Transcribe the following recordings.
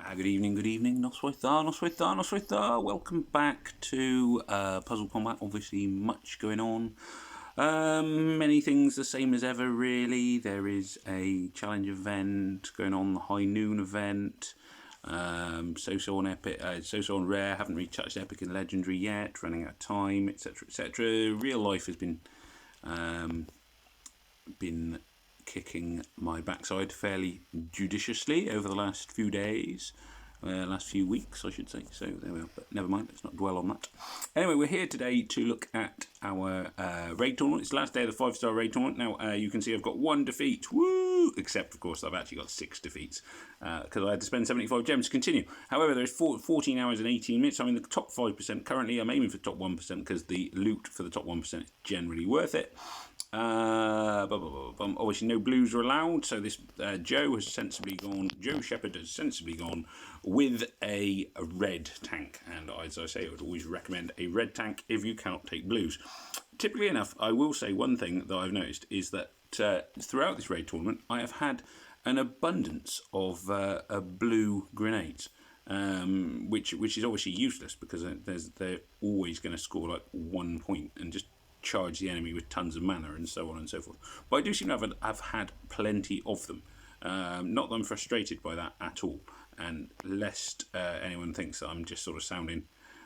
Good evening, Noswaitha. Welcome back to Puzzle Combat. Obviously, much going on. Many things the same as ever, really. There is a challenge event going on, the High Noon event. So on Epic, so on Rare. Haven't really touched Epic and Legendary yet. Running out of time, etc., etc. Real life has been kicking my backside fairly judiciously over the last few days, last few weeks, I should say. So there we are, but never mind, let's not dwell on that. Anyway, we're here today to look at our raid tournament. It's the last day of the 5-star raid tournament. Now, you can see I've got 1 defeat, woo! Except, of course, I've actually got 6 defeats because I had to spend 75 gems to continue. However, there's 14 hours and 18 minutes. I'm in the top 5% currently. I'm aiming for the top 1% because the loot for the top 1% is generally worth it. Obviously no blues are allowed, so this Joe Shepherd has sensibly gone with a red tank, and as I say, I would always recommend a red tank if you cannot take blues. Typically enough, I will say one thing that I've noticed is that throughout this raid tournament I have had an abundance of blue grenades, which is obviously useless because they're always going to score like 1 point and just charge the enemy with tons of mana and so on and so forth. But I do seem to have had plenty of them. Not that I'm frustrated by that at all, and lest anyone thinks that I'm just sort of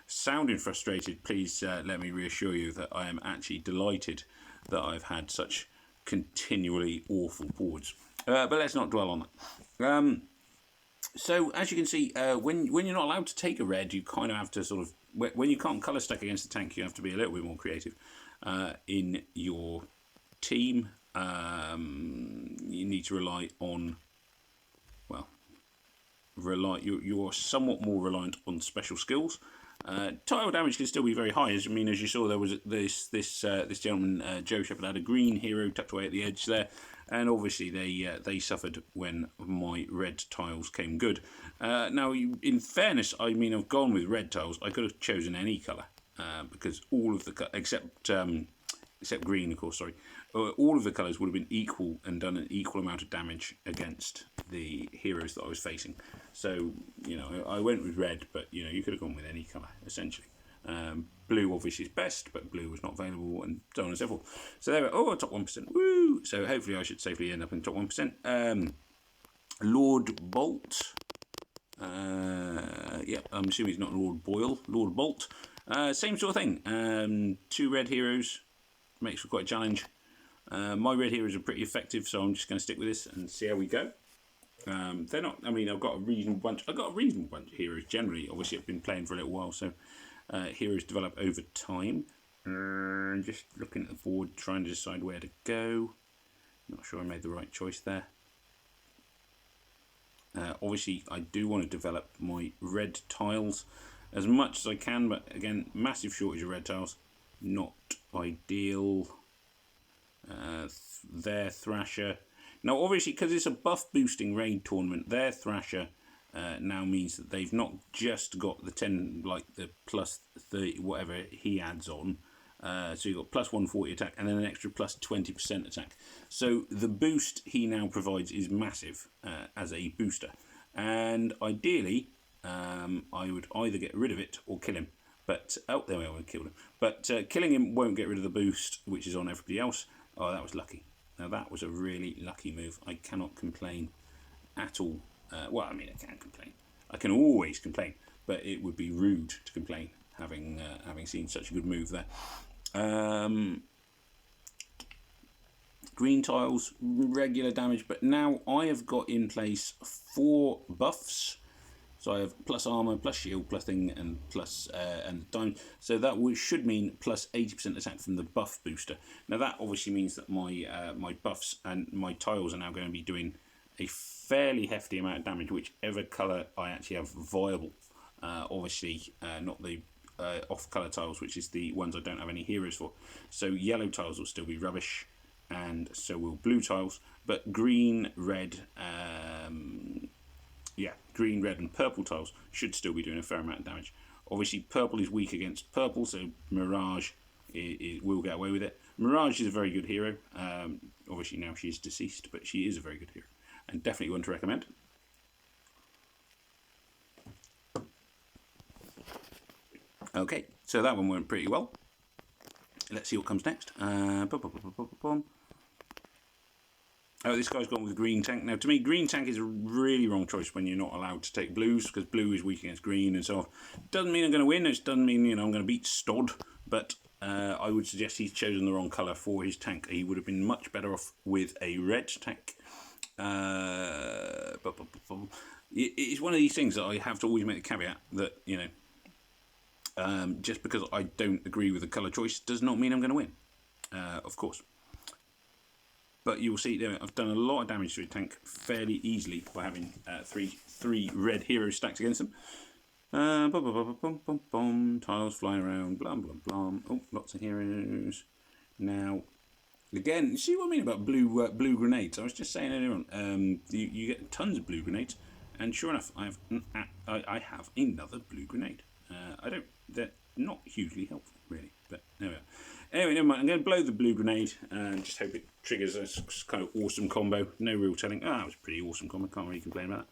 sounding frustrated, please let me reassure you that I am actually delighted that I've had such continually awful boards. But let's not dwell on that. So as you can see, when you're not allowed to take a red, you kind of have to sort of, when you can't colour stack against the tank, you have to be a little bit more creative in your team. You need to rely on, you're somewhat more reliant on special skills. Tile damage can still be very high. As you saw, there was this gentleman, Joe Shepherd, had a green hero tucked away at the edge there, and obviously they suffered when my red tiles came good. Now, in fairness, I've gone with red tiles. I could have chosen any colour because all of the except green, of course. Sorry, all of the colours would have been equal and done an equal amount of damage against the heroes that I was facing. So I went with red, but you could have gone with any colour essentially. Blue obviously is best, but blue was not available, and so on and so forth. So there we are. Top 1%. Woo! So hopefully I should safely end up in the top 1%. Lord Bolt. Yeah, I'm assuming he's not Lord Boyle. Lord Bolt. Same sort of thing. 2 red heroes makes for quite a challenge. My red heroes are pretty effective, so I'm just going to stick with this and see how we go. They're not. I've got a reasonable bunch. I've got a reasonable bunch of heroes generally. Obviously, I've been playing for a little while, so heroes develop over time. Just looking at the board, trying to decide where to go. Not sure I made the right choice there. Obviously, I do want to develop my red tiles as much as I can, but again, massive shortage of red tiles. Not ideal. Their Thrasher. Now, obviously, because it's a buff boosting raid tournament, their Thrasher now means that they've not just got the 10, like the plus 30, whatever he adds on. So you've got plus 140 attack and then an extra plus 20% attack. So the boost he now provides is massive as a booster. And ideally, I would either get rid of it or kill him. But, oh, there we are, we killed him. But killing him won't get rid of the boost, which is on everybody else. Oh, that was lucky. Now, that was a really lucky move. I cannot complain at all. I can complain. I can always complain, but it would be rude to complain, having seen such a good move there. Green tiles, regular damage, but now I have got in place 4 buffs. So I have plus armor, plus shield, plus thing, and plus and diamond. So that should mean plus 80% attack from the buff booster. Now that obviously means that my buffs and my tiles are now going to be doing a fairly hefty amount of damage, whichever colour I actually have viable. Obviously, not the off-colour tiles, which is the ones I don't have any heroes for. So yellow tiles will still be rubbish, and so will blue tiles. But green, red. Green, red and purple tiles should still be doing a fair amount of damage. Obviously, purple is weak against purple, so Mirage will get away with it. Mirage is a very good hero. Obviously, now she's deceased, but she is a very good hero. And definitely one to recommend. Okay, so that one went pretty well. Let's see what comes next. Oh, this guy's gone with green tank. Now, to me, green tank is a really wrong choice when you're not allowed to take blues, because blue is weak against green and so on. Doesn't mean I'm going to win. It doesn't mean, I'm going to beat Stod, but I would suggest he's chosen the wrong colour for his tank. He would have been much better off with a red tank. It's one of these things that I have to always make the caveat that, just because I don't agree with the colour choice does not mean I'm going to win, of course. But you'll see there, I've done a lot of damage to a tank fairly easily by having three red heroes stacked against them. Tiles flying around, blum blum blum. Oh, lots of heroes. Now, again, see what I mean about blue grenades? I was just saying earlier on, you get tons of blue grenades, and sure enough, I have another blue grenade. They're not hugely helpful, really, but there we are. Anyway, never mind. I'm going to blow the blue grenade and just hope it triggers a kind of awesome combo. No real telling. That was a pretty awesome combo. Can't really complain about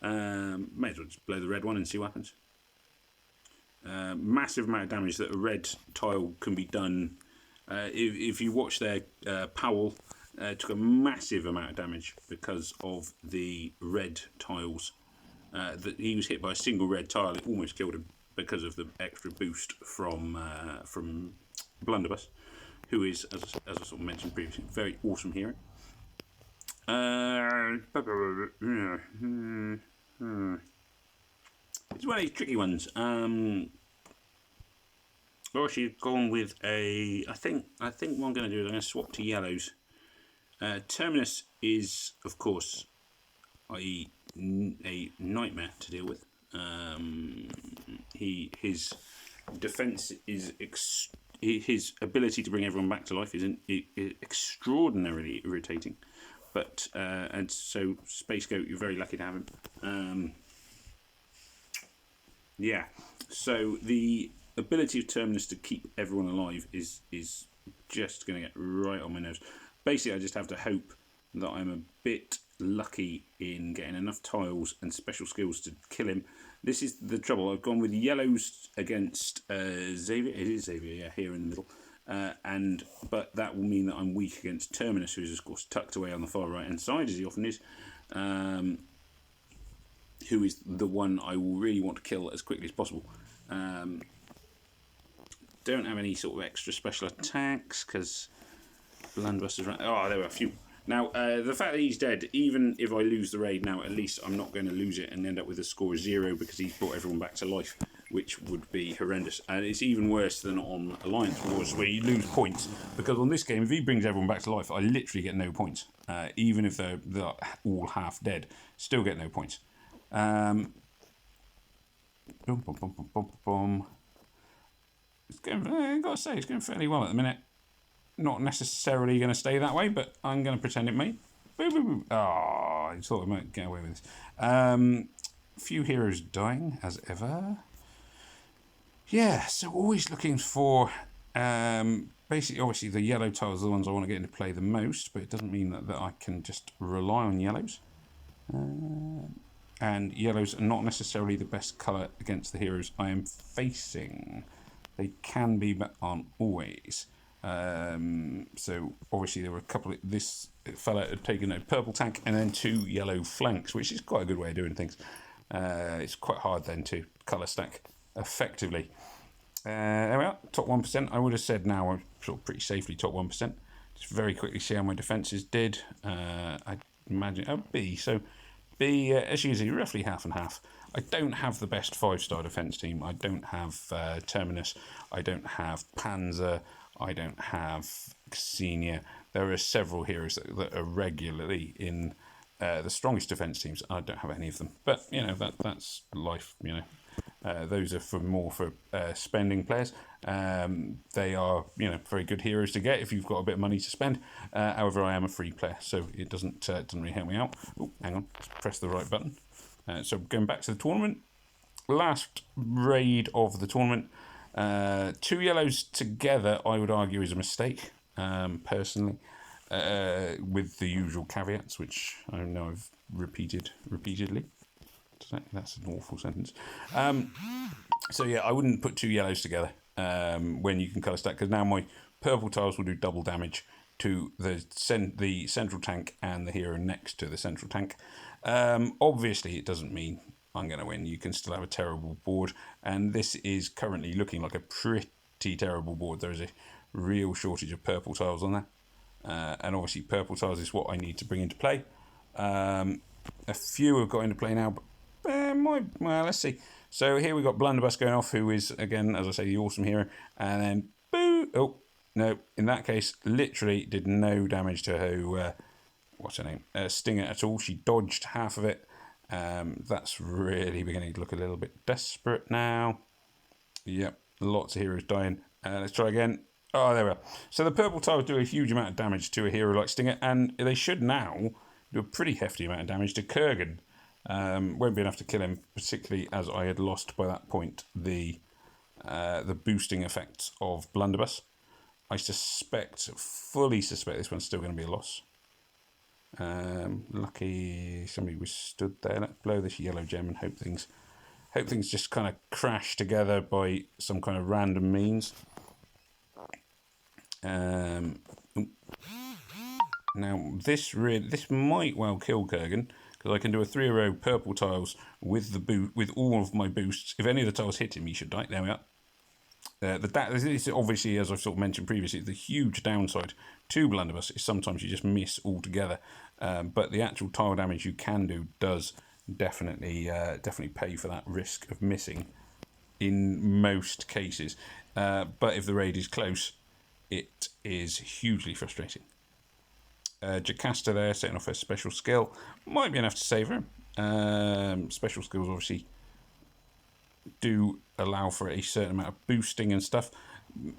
that. May as well just blow the red one and see what happens. Massive amount of damage that a red tile can be done. If you watch there, Powell took a massive amount of damage because of the red tiles. That he was hit by a single red tile. It almost killed him because of the extra boost from Blunderbuss, who is, as I sort of mentioned previously, very awesome hero. It's one of these tricky ones. Well, she's gone with a. I think what I'm going to do is I'm going to swap to yellows. Terminus is, of course, a nightmare to deal with. His defense is his ability to bring everyone back to life is extraordinarily irritating. But and so Space Goat, you're very lucky to have him. Yeah. So the ability of Terminus to keep everyone alive is just going to get right on my nerves. Basically, I just have to hope that I'm a bit lucky in getting enough tiles and special skills to kill him. This is the trouble. I've gone with yellows against Xavier. It is Xavier, yeah, here in the middle. But that will mean that I'm weak against Terminus, who's of course tucked away on the far right hand side, as he often is. Who is the one I will really want to kill as quickly as possible. Don't have any sort of extra special attacks because Blunderbuss right. Oh, there were a few. Now, the fact that he's dead, even if I lose the raid now, at least I'm not going to lose it and end up with a score of 0 because he's brought everyone back to life, which would be horrendous. And it's even worse than on Alliance Wars, where you lose points. Because on this game, if he brings everyone back to life, I literally get no points. Even if they're all half dead, still get no points. It's going, I've got to say, it's going fairly well at the minute. Not necessarily going to stay that way, but I'm going to pretend it may. Oh, I thought I might get away with this. Few heroes dying, as ever. Yeah, so always looking for... basically, obviously, the yellow tiles are the ones I want to get into play the most, but it doesn't mean that I can just rely on yellows. And yellows are not necessarily the best colour against the heroes I am facing. They can be, but aren't always. So obviously there were a couple of, this fella had taken a purple tank and then 2 yellow flanks, which is quite a good way of doing things. It's quite hard then to colour stack effectively. There we are, top 1%. I would have said now I'm sort of pretty safely top 1%. Just very quickly see how my defences did. I imagine, B, so B, as you see, roughly half and half. I don't have the best 5-star defence team. I don't have Terminus. I don't have Panzer. I don't have Xenia. There are several heroes that are regularly in the strongest defence teams. I don't have any of them. But, that's life, Those are more for spending players. They are, very good heroes to get if you've got a bit of money to spend. However, I am a free player, so it doesn't really help me out. Oh, hang on, let's press the right button. So going back to the tournament, last raid of the tournament, 2 yellows together, I would argue, is a mistake, personally, with the usual caveats, which I know I've repeated repeatedly. That's an awful sentence. So yeah, I wouldn't put 2 yellows together when you can colour stack, because now my purple tiles will do double damage to the central tank and the hero next to the central tank. Obviously, it doesn't mean I'm going to win. You can still have a terrible board, and this is currently looking like a pretty terrible board. There is a real shortage of purple tiles on there, and obviously purple tiles is what I need to bring into play. A few have got into play now, but well, let's see. So here we've got Blunderbuss going off, who is, again, as I say, the awesome hero. And then, boo! Oh, no. In that case, literally did no damage to her, what's her name? Stinger at all. She dodged half of it. That's really beginning to look a little bit desperate now. Yep, lots of heroes dying. Let's try again. Oh, there we are. So the purple tiles do a huge amount of damage to a hero like Stinger, and they should now do a pretty hefty amount of damage to Kurgan. Won't be enough to kill him, particularly as I had lost by that point the boosting effects of Blunderbuss. I fully suspect this one's still going to be a loss. Lucky somebody was stood there. Let's blow this yellow gem and hope things just kind of crash together by some kind of random means. Now this might well kill Kurgan, because I can do a 3-row purple tiles with all of my boosts. If any of the tiles hit him, he should die. There we are. This is obviously, as I've sort of mentioned previously, the huge downside to Blunderbuss is sometimes you just miss altogether. But the actual tile damage you can do does definitely pay for that risk of missing in most cases. But if the raid is close, it is hugely frustrating. Jocasta there, setting off her special skill. Might be enough to save her. Special skills obviously do allow for a certain amount of boosting and stuff.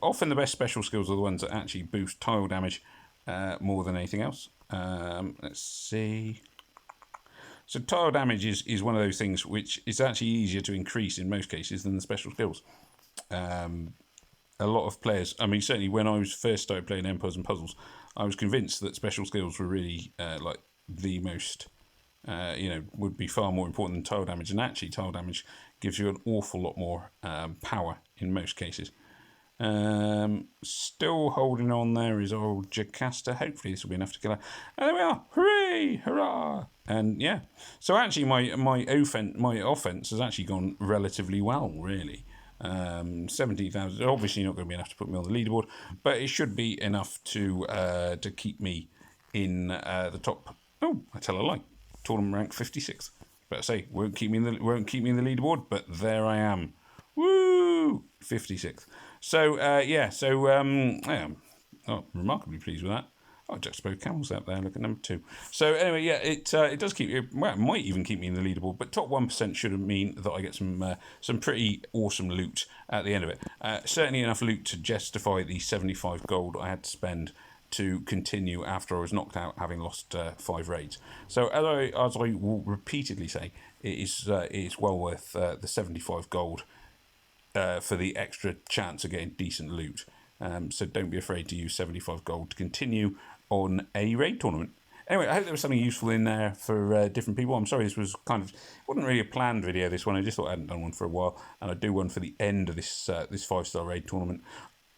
Often the best special skills are the ones that actually boost tile damage more than anything else. Let's see. So tile damage is one of those things which is actually easier to increase in most cases than the special skills. A lot of players, I mean, certainly when I was first started playing Empires and Puzzles, I was convinced that special skills were really like the most, would be far more important than tile damage. And actually, tile damage gives you an awful lot more power in most cases. Still holding on there is old Jocasta. Hopefully this will be enough to kill her. And there we are. Hooray! Hurrah! And yeah, so actually my offense has actually gone relatively well, really. 17,000, obviously not going to be enough to put me on the leaderboard, but it should be enough to keep me in the top. Oh, I tell a lie. Tournament rank 56th. But I say won't keep me in the leaderboard, but there I am. Woo! 56th. So I am remarkably pleased with that. Oh, Juxtaposed Camels out there. Look at number 2. So anyway, yeah, it does keep you. Well, it might even keep me in the leaderboard, but top 1% should mean that I get some pretty awesome loot at the end of it. Certainly enough loot to justify the 75 gold I had to spend to continue after I was knocked out, having lost 5 raids. So as I will repeatedly say, it is well worth the 75 gold for the extra chance of getting decent loot. So don't be afraid to use 75 gold to continue on a raid tournament. Anyway, I hope there was something useful in there for different people. I'm sorry this wasn't really a planned video, this one. I just thought I hadn't done one for a while, and I'd do one for the end of this 5-star raid tournament.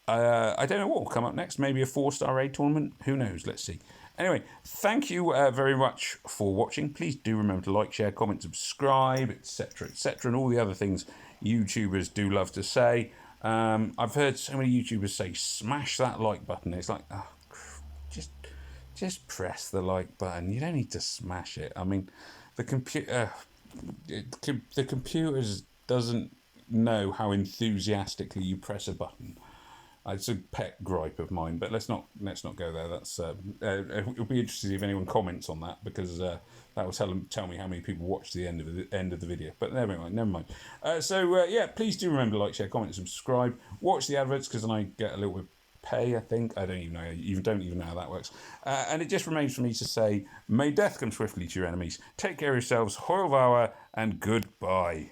I don't know what will come up next. Maybe a 4-star raid tournament. Who knows? Let's see. Anyway, thank you very much for watching. Please do remember to like, share, comment, subscribe, etc., etc., and all the other things YouTubers do love to say. I've heard so many YouTubers say, smash that like button. It's like, oh, just press the like button. You don't need to smash it. I mean, the computer doesn't know how enthusiastically you press a button. It's a pet gripe of mine, but let's not go there. That's it'll be interesting if anyone comments on that, because that will tell me how many people watched the end of the video. But never mind. Yeah, please do remember to like, share, comment, subscribe. Watch the adverts, because then I get a little bit of pay. I think I don't even know. You don't even know how that works. And it just remains for me to say, may death come swiftly to your enemies. Take care of yourselves. Hoil Vour, and goodbye.